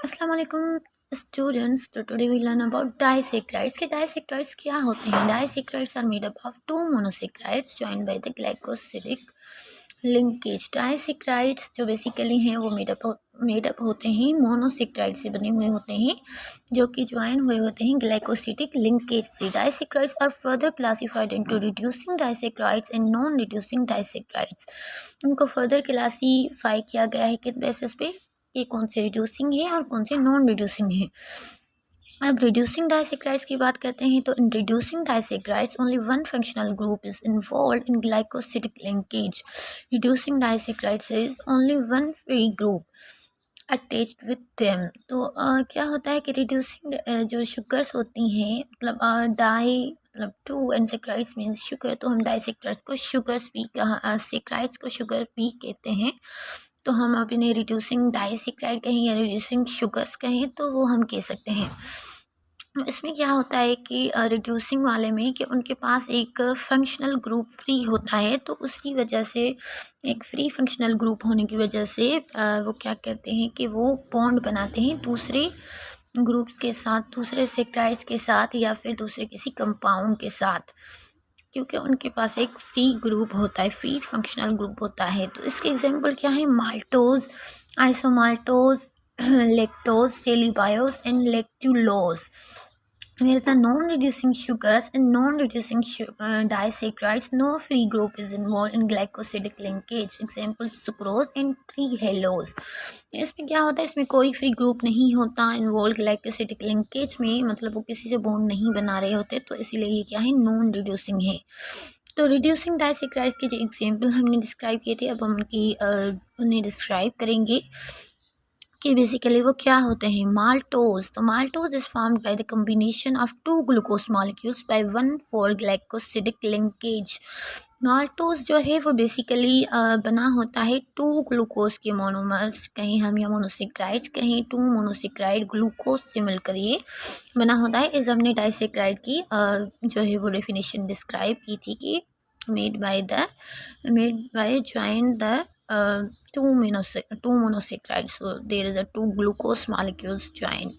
अस्सलाम वालेकुम स्टूडेंट्स। तो today we learn about disaccharides के डाइसैकेराइड्स क्या होते हैं। Disaccharides are made up of two monosaccharides joined by the glycosidic linkage. Disaccharides जो बेसिकली हैं वो मेड अप होते हैं मोनोसैकेराइड से बने हुए होते हैं जो कि ज्वाइन हुए होते हैं ग्लाइकोसिडिक लिंकेज से। Disaccharides are further classified into reducing disaccharides and non reducing disaccharides. उनको फर्दर क्लासीफाई किया गया है किस बेसिस पे कि कौन से रिड्यूसिंग है और कौन से नॉन रिड्यूसिंग है। अब रिड्यूसिंग डाइसैकेराइड्स की बात करते हैं तो in reducing disaccharides only one functional group is involved in glycosidic linkage. Reducing disaccharides is only one free group attached with them. तो क्या होता है कि रिड्यूसिंग जो शुगर्स होती हैं मतलब मतलब टू एंड सैकेराइड्स मीन्स शुगर, तो हम डाइसैकेराइड्स को शुगर्स भी सैकेराइड्स को शुगर भी कहते हैं। तो हम अपने रिड्यूसिंग डाइसैकेराइड कहें या रिड्यूसिंग शुगर्स कहें तो वो हम कह सकते हैं। इसमें क्या होता है कि रिड्यूसिंग वाले में कि उनके पास एक फंक्शनल ग्रुप फ्री होता है, तो उसी वजह से एक फ्री फंक्शनल ग्रुप होने की वजह से वो क्या कहते हैं कि वो बॉन्ड बनाते हैं दूसरे ग्रुप्स के साथ, दूसरे सैकेराइड्स के साथ या फिर दूसरे किसी कंपाउंड के साथ, क्योंकि उनके पास एक फ्री ग्रुप होता है, फ्री फंक्शनल ग्रुप होता है। तो इसके एग्जांपल क्या है? Maltose, isomaltose, lactose, cellulose and lactulose. Where the non-reducing sugars and non-reducing disaccharides, no free group is involved in glycosidic linkage. Example sucrose and trehalose. इसमें क्या होता है? इसमें कोई फ्री ग्रुप नहीं होता इन्वॉल्व ग्लाइकोसिडिक लिंकेज में, मतलब वो किसी से बॉन्ड नहीं बना रहे होते, तो इसीलिए ये क्या है? नॉन रिड्यूसिंग है। तो रिड्यूसिंग डाइसैकेराइड्स के जो एग्जाम्पल हमने डिस्क्राइब किए थे, अब हम उन्हें डिस्क्राइब करेंगे कि बेसिकली वो क्या होते हैं। माल्टोज, तो maltose is formed by the combination of two glucose molecules by 1,4 glycosidic linkage. Maltose जो है वो बेसिकली बना होता है टू ग्लूकोज के मोनोमर्स कहें हम या मोनोसैकेराइड्स कहें, टू मोनोसैकेराइड ग्लूकोज से मिलकर ये बना होता है। इस हमने डाइसैकेराइड की जो है वो डेफिनेशन डिस्क्राइब की थी कि made by joined the two monosaccharides, so there is a two glucose molecules joined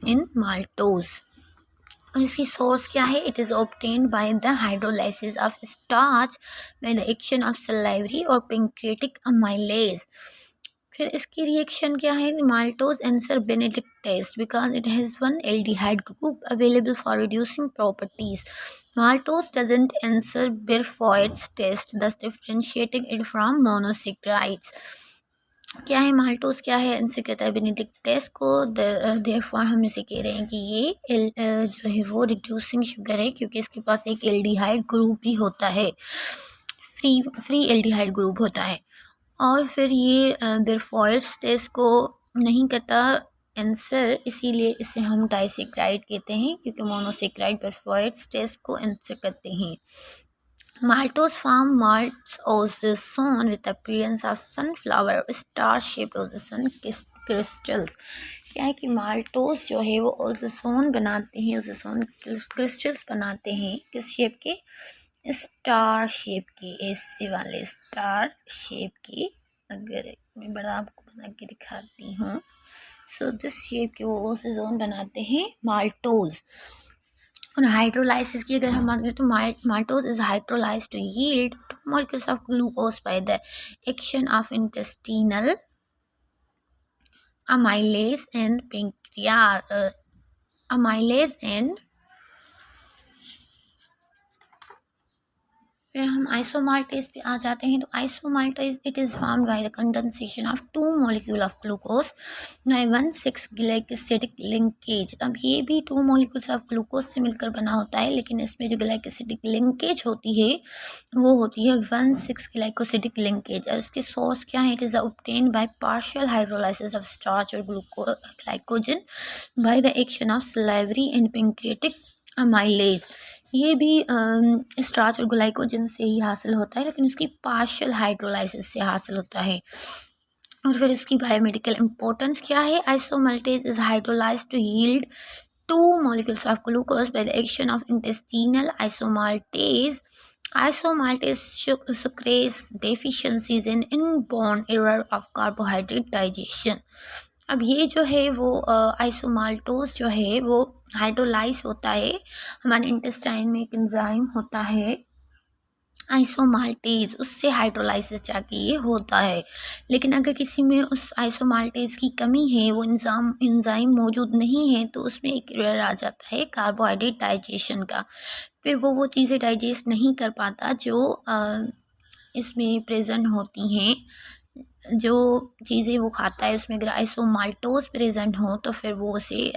in maltose। और इसकी सोर्स क्या है? It is obtained by the hydrolysis of starch by the action of salivary और pancreatic amylase. फिर इसकी reaction क्या है? Maltose answer Benedict test because it has one aldehyde group available for reducing properties. Maltose doesn't answer Beerford's test, thus differentiating it from monosaccharides। क्या है maltose? क्या है? Answer कहता है बेनेडिक्ट टेस्ट को। देयरफॉर हम इसे कह रहे हैं कि ये जो है वो रिड्यूसिंग शुगर है, क्योंकि इसके पास एक एल्डिहाइड ग्रुप भी होता है, फ्री एल्डिहाइड ग्रुप होता है। और फिर ये बेरफॉर्ड्स टेस्ट को नहीं करता आंसर, इसीलिए इसे हम डाइसैकेराइड कहते हैं, क्योंकि मोनोसैकेराइड बेरफॉर्ड्स टेस्ट को आंसर करते हैं। Maltose form malts ozone with appearance of sunflower star-shaped ozone crystals। क्या है कि माल्टोज जो है वो ओजोन बनाते हैं, ओजोन क्रिस्टल्स बनाते हैं किस शेप के? स्टार शेप की, ऐसे वाले स्टार शेप की। अगर मैं बड़ा आपको बना के दिखाती हूँ, सो दिस शेप के वो ओजोन बनाते हैं माल्टोज। और हाइड्रोलाइसिस की अगर हम बात करें तो maltose is hydrolysed to yield two molecules of glucose by the action of intestinal amylase and amylase and फिर हम आइसोमाल्टेज पे आ जाते हैं। तो isomaltase it is formed by the condensation of two molecule of glucose by 1,6 glycosidic linkage. अब ये भी to molecules of glucose से मिलकर बना होता है, लेकिन इसमें जो ग्लाइकोसिडिक लिंकेज होती है वो होती है 1,6 ग्लाइकोसिडिक लिंकेज। और इसकी सोर्स क्या है? It is obtained by partial hydrolysis of starch और glycogen by the action of salivary and pancreatic amylase. ये भी स्टार्च और ग्लाइकोजन से ही हासिल होता है, लेकिन उसकी पार्शियल हाइड्रोलाइसिस से हासिल होता है। और फिर इसकी बायोमेडिकल इंपॉर्टेंस क्या है? Isomaltase is hydrolysed to yield two molecules of glucose by the action of intestinal isomaltase. Isomaltase secretes deficiencies in inborn error of carbohydrate digestion। अब ये जो है वो आइसोमाल्टोज जो है वो हाइड्रोलाइज होता है, हमारे इंटेस्टाइन में एक एंजाइम होता है आइसोमाल्टेज, उससे हाइड्रोलाइसिस जाके ये होता है। लेकिन अगर किसी में उस आइसोमाल्टेज की कमी है, वो एंजाइम मौजूद नहीं है, तो उसमें एक एरर आ जाता है कार्बोहाइड्रेट डाइजेशन का। फिर वो चीज़ें डाइजेस्ट नहीं कर पाता जो इसमें प्रेजेंट होती हैं, जो चीज़ें वो खाता है उसमें अगर आइसोमाल्टोज प्रेजेंट हो तो फिर वो उसे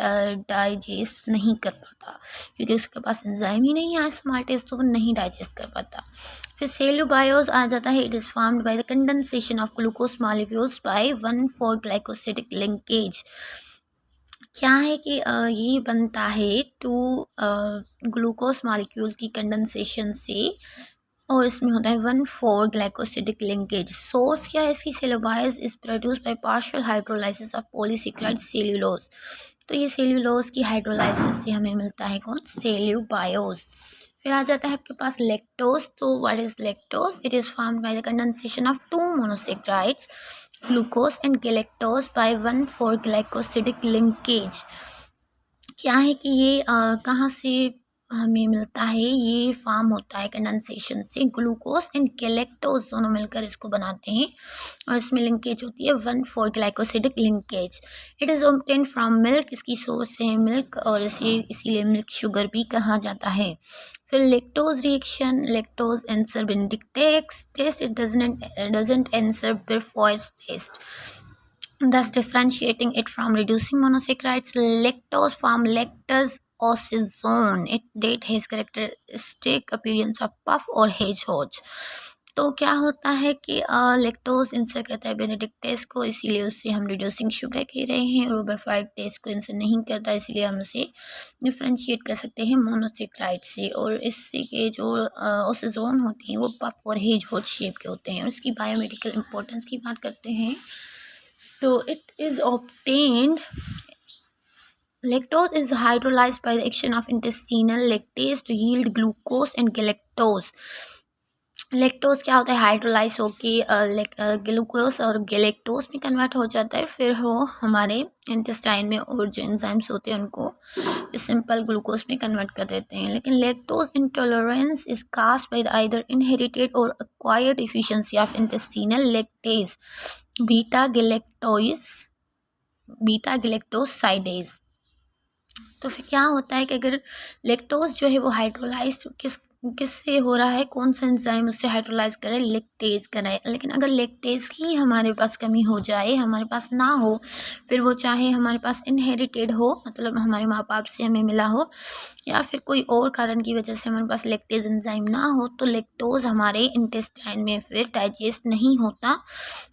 डाइजेस्ट नहीं कर पाता, क्योंकि उसके पास एंजाइम ही नहीं है आइसोमाल्टेज, तो वो नहीं डाइजेस्ट कर पाता। फिर सेल्यूबायोज आ जाता है। It is formed by the condensation of glucose molecules by one four glycosidic linkage. क्या है कि ये बनता है टू ग्लूकोज मॉलिक्यूल की कंडेंसेशन से, और इसमें होता है 1,4-ग्लाइकोसिडिक लिंकेज। सोर्स क्या है इसकी? Cellulose is produce by partial hydrolysis of polysaccharide cellulose. तो ये सेल्यूलोज की हाइड्रोलाइसिस से हमें मिलता है कौन? सेल्यूबायोज। फिर आ जाता है आपके पास लेक्टोज। तो what is lactose? It is formed by the condensation of 2 monosaccharides glucose and galactose by one four glycosidic linkage. क्या है कि ये कहाँ से हमें मिलता है? ये फॉर्म होता है कंडेंसेशन से, ग्लूकोज एंड गैलेक्टोज दोनों मिलकर इसको बनाते हैं, और इसमें लिंकेज होती है one four glycosidic linkage. It is obtained from milk, इसकी सोर्स है मिल्क, और इसीलिए मिल्क शुगर भी कहा जाता है। फिर lactose reaction, lactose answer Benedict test, it doesn't answer Befoy's test, thus differentiating it from reducing monosaccharides. Lactose form lactose oxazone. It has characteristic appearance of puff or hedgehog. तो क्या होता है कि लेक्टोज इंसर करता है बेनेडिक्ट टेस्ट को, इसीलिए उससे हम रिड्यूसिंग शुगर कह रहे हैं, और बेफाइड टेस्ट को इंसर नहीं करता, इसीलिए हम उसे डिफ्रेंशिएट कर सकते हैं मोनोसेक्राइड से। और इससे के जो ओसेजोन होते हैं वो पफ और हेजहोग शेप के होते हैं। और इसकी बायोमेडिकल इंपॉर्टेंस की बात करते हैं तो it is obtained. Lactose is hydrolyzed by the action of intestinal lactase to yield glucose and galactose. Lactose क्या होता है? हाइड्रोलाइज होके ग्लूकोज और गैलेक्टोज में कन्वर्ट हो जाता है, फिर वो हमारे इंटेस्टाइन में और जो एंजाइम्स होते हैं उनको सिंपल ग्लूकोज में कन्वर्ट कर देते हैं। लेकिन lactose intolerance is caused by either inherited or acquired deficiency of intestinal lactase beta galactosidase. तो फिर क्या होता है कि अगर लैक्टोज जो है वो हाइड्रोलाइज किससे हो रहा है? कौन सा एंजाइम उससे हाइड्रोलाइज करे? लैक्टेज करे। लेकिन अगर लैक्टेज की हमारे पास कमी हो जाए, हमारे पास ना हो, फिर वो चाहे हमारे पास इनहेरिटेड हो, मतलब हमारे माँ बाप से हमें मिला हो, या फिर कोई और कारण की वजह से हमारे पास लैक्टेज एंजाइम ना हो, तो लैक्टोज हमारे इंटेस्टाइन में फिर डाइजेस्ट नहीं होता,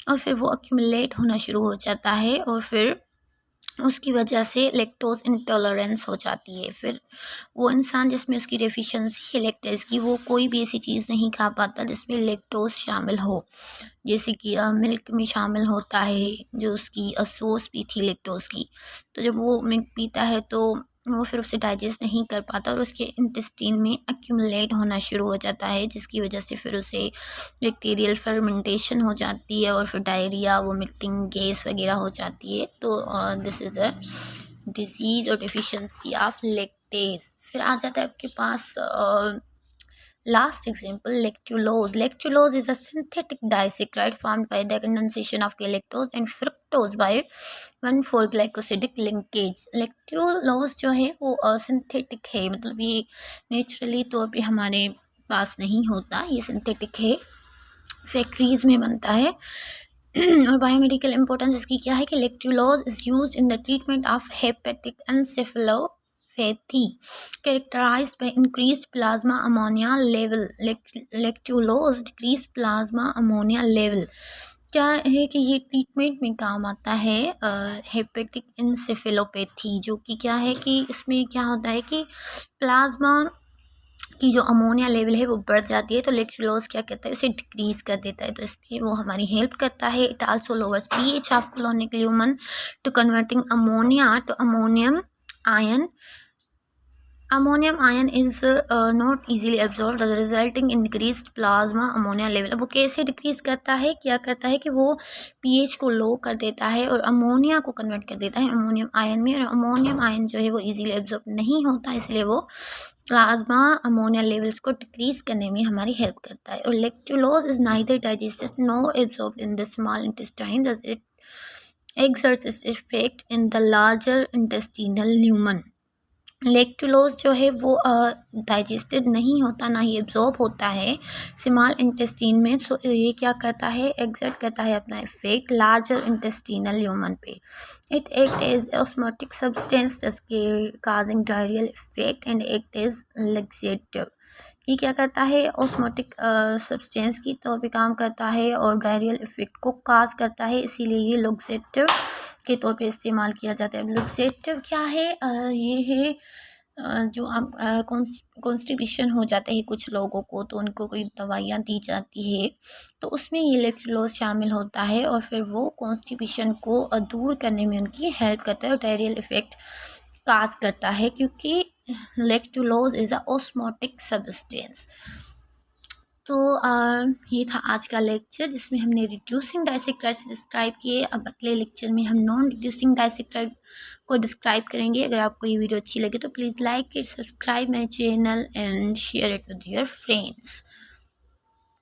और फिर वो एक्यूमुलेट होना शुरू हो जाता है, और फिर उसकी वजह से लैक्टोज इंटॉलरेंस हो जाती है। फिर वो इंसान जिसमें उसकी डेफिशिएंसी है लैक्टेज की, वो कोई भी ऐसी चीज़ नहीं खा पाता जिसमें लैक्टोज शामिल हो, जैसे कि मिल्क में शामिल होता है, जो उसकी सोर्स भी थी लैक्टोज की। तो जब वो मिल्क पीता है तो वो फिर उसे डाइजेस्ट नहीं कर पाता, और उसके इंटेस्टाइन में एक्यूमुलेट होना शुरू हो जाता है, जिसकी वजह से फिर उसे बैक्टीरियल फर्मेंटेशन हो जाती है, और फिर डायरिया, वोमिटिंग, गैस वगैरह हो जाती है। तो दिस इज़ अ डिजीज और डिफिशिएंसी ऑफ लैक्टेज। फिर आ जाता है आपके पास last example, lactulose. Lactulose is a synthetic disaccharide formed by the condensation of galactose and fructose by 1,4-glycosidic linkage. Lactulose जो है वो सिंथेटिक है, मतलब ये नेचुरली तौर पे हमारे पास नहीं होता, ये सिंथेटिक है, फैक्ट्रीज में बनता है। और बायोमेडिकल इंपॉर्टेंस इसकी क्या है कि lactulose is used in the treatment of hepatic encephalopathy characterized by increased plasma ammonia level. Lactulose decrease plasma ammonia level. क्या है कि ये ट्रीटमेंट में काम आता है हेपेटिक एनसेफेलोपैथी, जो कि क्या है कि इसमें क्या होता है कि प्लाज्मा की जो अमोनिया लेवल है वो बढ़ जाती है, तो लैक्टुलोज क्या कहता है, उसे डिक्रीज कर देता है। तो इसमें वो हमारी हेल्प करता है। It also lowers pH of colonic lumen to converting ammonia to ammonium ion ammonium ion is not easily absorb the resulting increased plasma ammonia level. वो कैसे डिक्रीज करता है, क्या करता है कि वो पीएच को लो कर देता है और अमोनिया को कन्वर्ट कर देता है अमोनियम आयन में, और अमोनियम आयन जो है वो इजीली एब्जॉर्ब नहीं होता, इसलिए वो प्लाज्मा अमोनिया लेवल्स को डिक्रीज करने में हमारी हेल्प करता है। और lactulose is neither digested nor absorbed in the small intestine, thus it exerts its effect in the larger intestinal lumen। लेक्टुलोज जो है वो डाइजेस्टेड नहीं होता, ना ही एब्जॉर्ब होता है स्मॉल इंटेस्टीन में। सो ये क्या करता है, एग्जर्ट करता है अपना इफेक्ट लार्जर इंटेस्टिनल ह्यूमन पे। It act as osmotic substance causing diarrhoeal effect and act as laxative. ये क्या करता है, ऑस्मोटिक सब्सटेंस की तौर पे काम करता है और डायरियल इफेक्ट को काज करता है, इसीलिए ये लैक्सेटिव के तौर पे इस्तेमाल किया जाता है। अब लैक्सेटिव क्या है, ये है जो आप कॉन्स्टिपेशन हो जाता है कुछ लोगों को, तो उनको कोई दवाइयाँ दी जाती है, तो उसमें ये लैक्टुलोज शामिल होता है और फिर वो कॉन्स्टिपेशन को दूर करने में उनकी हेल्प करता है और डायरियल इफेक्ट काज करता है, क्योंकि lactulose is a osmotic substance. तो ये था आज का लेक्चर जिसमें हमने रिड्यूसिंग डाइसेक्राइड्स डिस्क्राइब किए। अब अगले लेक्चर में हम नॉन रिड्यूसिंग डाइसेक्राइड को डिस्क्राइब करेंगे। अगर आपको ये वीडियो अच्छी लगे तो please like it, subscribe my channel and share it with your friends.